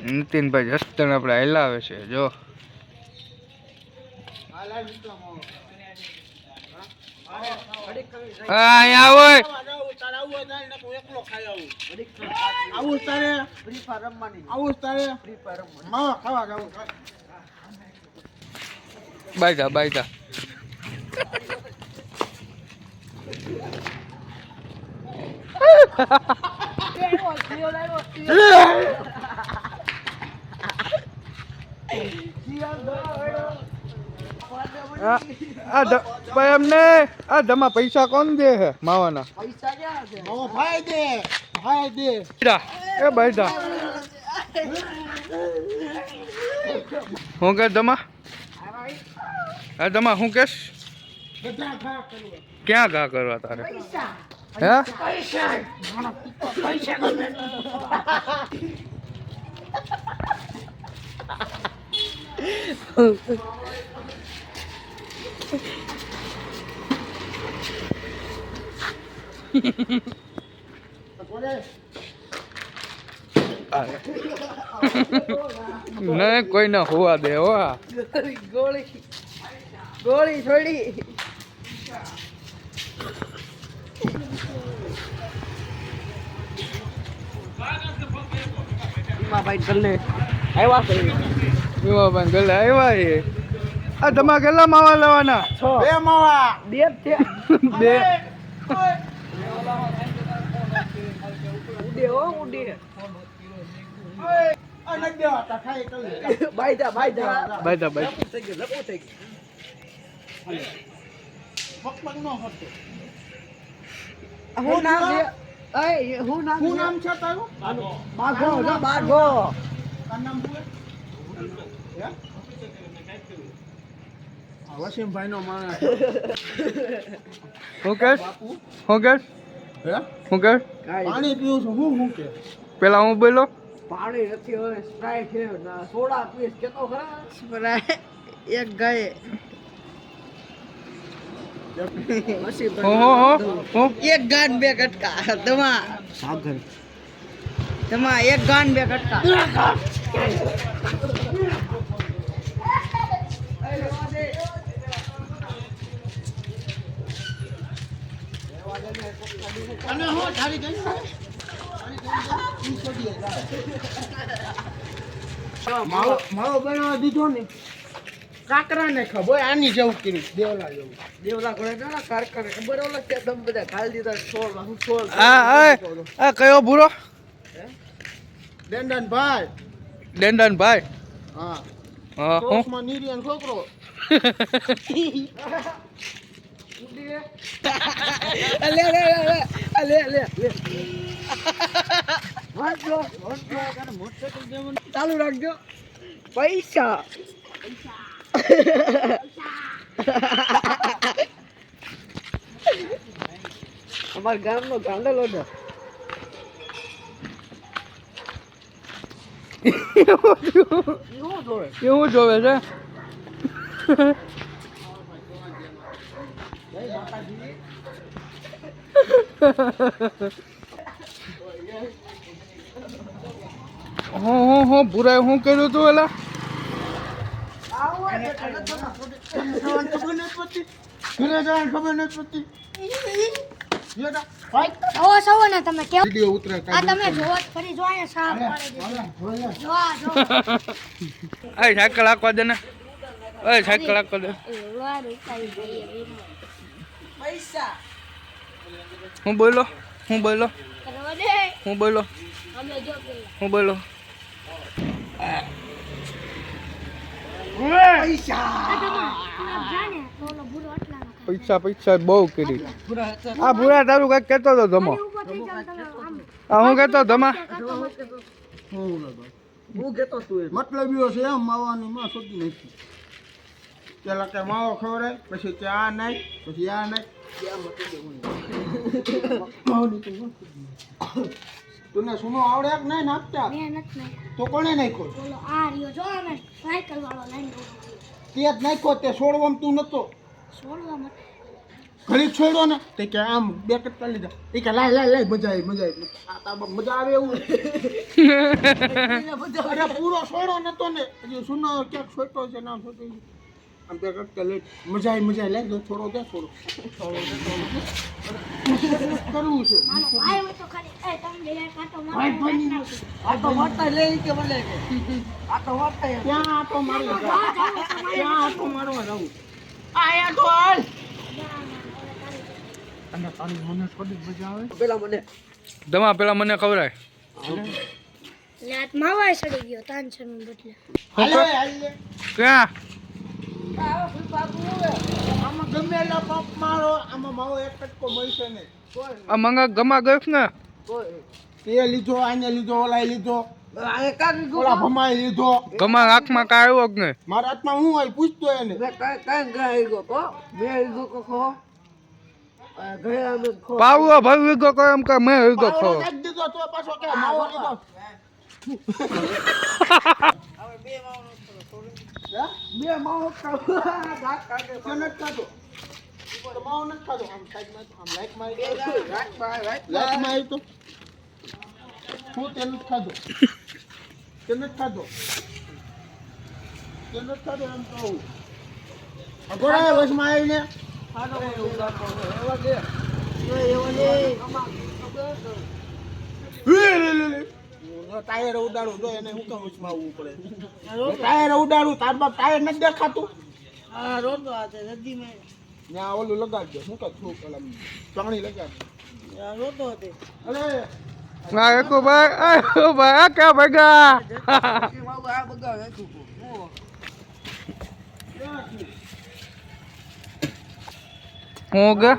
નીતિનભાઈ જસ્તન આપણે હલાવે છે જો અહીંયા આવો બાયતા બાયતા ભાઈ અમને આ ધમા પૈસા કોણ દે હે માવાના પૈસા ક્યાં છે માવો ભાઈ દે એ બાયતા હું કે ધમા હા ધમા હું કેસ ક્યાં ઘા કરવા તારે હે નહીં કોઈ ના હોવા દે હોવા ગોળી ગોળી થોડી ભાઈ ગલ્લે આવ્યા ભાઈ ગલ્લે આવ્યા એ આ તમારે કેટલા માવા લેવાના બે માવા બે બે ઉડે હો ઉડે બાયદા બાયદા બાયદા બાયદા થઈ ગયો લપો થઈ ગયો પકપક નો હતો હું નામ છે એ હું નામ છે તારું બાઘો બાઘો તારું નામ શું હે વસીમભાઈ નો માણસ હું કે હે હું કે પાણી પીવું છું હું કે પેલા હું બોલો પાણી નથી હવે સ્પ્રાઇટ છે સોડા પીસ કેતો ખરા સ્પ્રાઇટ એક ગાય એક ગાન બે કટકા તમા સાગર તમા એક ગાન બે કટકા અને હો ધારી ગઈ મારો બનાવવા દીધો ને કાકરા ને ખબર આની જેવું કર્યું દેવલા ઘોડે ના કારકરે ખબર ઓલા કે તમે બધા ખાલ દીધા છોડ હું છોડ આ કયો ભૂરો ડેન્ડનભાઈ હા હા કોસમાં નીરિયન છોકરો ચાલુ રાખજો પૈસા અમારા ગામનો ગાંડલો છે એવું જોવે છે હું ભૂરાય હું કર્યું તું એલા ખબર નથી પડતી તમે કેવો વિડિયો ઉતરે આ તમે જોત ફરી જો આયા સાફ પાડી દે જો આ સાયકલ આખવા દે ને ઓય સાયકલ આખવા દે પૈસા હું બોલો પૈસા બહુ કરી આ ભૂરા તારું કઈક કેતો હતો ધમો હું કેતો ધમા હું કેતો તું મતલબ એવો છે એમ માવાની માં સોધી નથી પેલા કે માવો ખવડાય પછી કે આ નાખ પછી આ નાખ તુને સુનો આવડે કે નહીં નાખતા તો કોણે નાખ્યો બોલો આ રહ્યો જો અમે સાયકલ વાળો લઈને તે જ નાખ્યો તે છોડવામાં તું નતો છોડવામાં ઘડી છોડો ને તે કે આમ બે કટકા લીધા એ કે લાય મજા આવી આ તાર મજા આવે એવું અરે પૂરો છોડો નતો ને હજી સુનો ક્યાંક છોટો છે નામ છોટો આમ બે કટકા લઈ મજા આવી લે થોડો દે થોડો કરવું છે આ તો વાર્તા લે કે બોલે કે આ તો વાર્તા ક્યાં આટો મારવા જાવું આયા તો હાલ અને તારી મને થોડી મજા આવે પેલા મને ખવરાય લે આત માવાય સડી ગયો તાનસન બદલે હાલે ક્યાં આમાં ગમે એટલા પંપ મારો આમાં માવો એક કટકો મળશે ને આ મંગા ગમા ગયો ને તે લીધો આને લીધો ઓલા લીધો ઓલા ભમાઈ લીધો ગમા આંખમાં કાંઈ આવ્યો જ નહીં મારા હાથમાં હું હોય પૂછતો એને પાવડો ભરી લીધો કે એમ કે મેં લીધો ખો નાખી દીધો તો પાછો કે માવો લીધો બે માવો ખાધો માવો નથી ખાધો આમ સાઈડમાં આમ લાઈટમાં આવી તો હું તેનું જ ખાધો એમ કહું અગોડા વચમાં આવીને ટાયર ઉડાડું જો એને હું કેમ વચમાં આવવું પડે ટાયર ઉડાડું તાર બાપ ટાયર નથી દેખાતું ત્યાં ઓલું લગાડજો શું કહું છું પેલા પાણી લગાડજો અરે ના એકો ભાઈ આ ક્યાં ભગા હું કે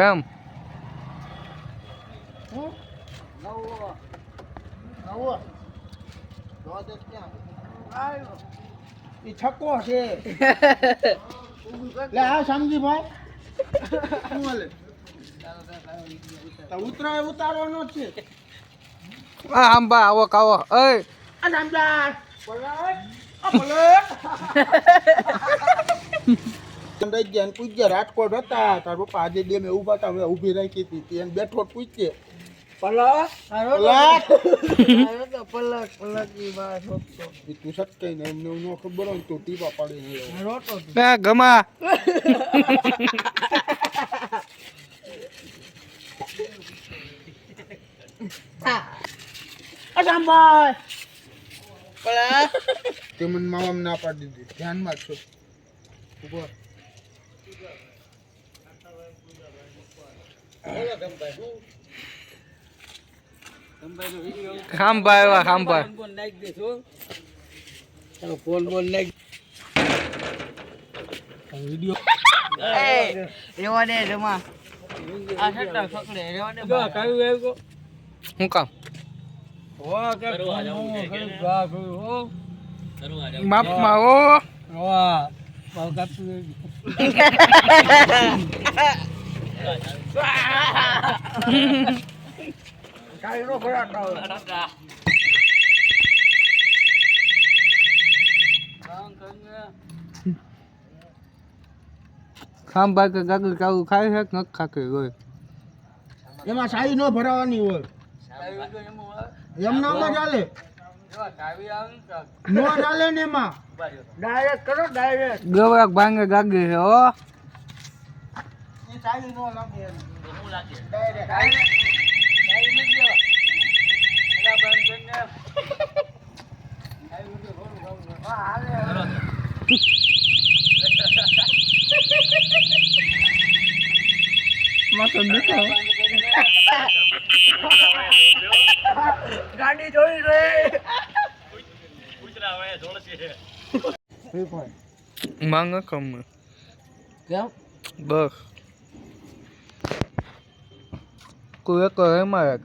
એમ છક્કો છે લે આ સમજી ભાઈ શું હાલે ઉતરાય ઉતારવાનો છે આ આંબા આવો કાવો એ આ આંબા પૂછ્યા રાજકોટ હતા તાર પપ્પા આજે બે મેં ઉભા હતા ઊભી રાખી હતી એને બેઠો પૂછજે તું સટકાઈ ને એમને ન ખબર હોય તો ટીપા પાડી ગમા તે મને મામા ના પાડી દીધી ધ્યાનમાં છો ઉભો ખાંભા આવ્યા ખાંભા ફોન બોલ નાખ વિડિયો રેવા દે જમા આ સટ્ટા પકડે રેવા દે હું કામ માપમાં હો ખાંભા કે ગાગર કાવું ખાય છે કે નથી ખાકે હોય એમાં સાઈ ન ભરાવાની હોય એમનામ જ ચાલે નો ચાલે ને એમાં ડાયરેક્ટ કરો ડાયરેક્ટ ગવરાક ભાંગે ગાગે છે હો એ સાઈ નો લાગે એને હું લાગે ડાયરેક્ટ સાઈ નથી દેવા એલા બંધ કરીને સાઈ વિડિયો ભરું હા હાલે માથે બેઠા ગાડી જોઈ રે પૂછરા હવે જોડશે માંગ કમ કેમ બસ કોઈ એક એમાં એક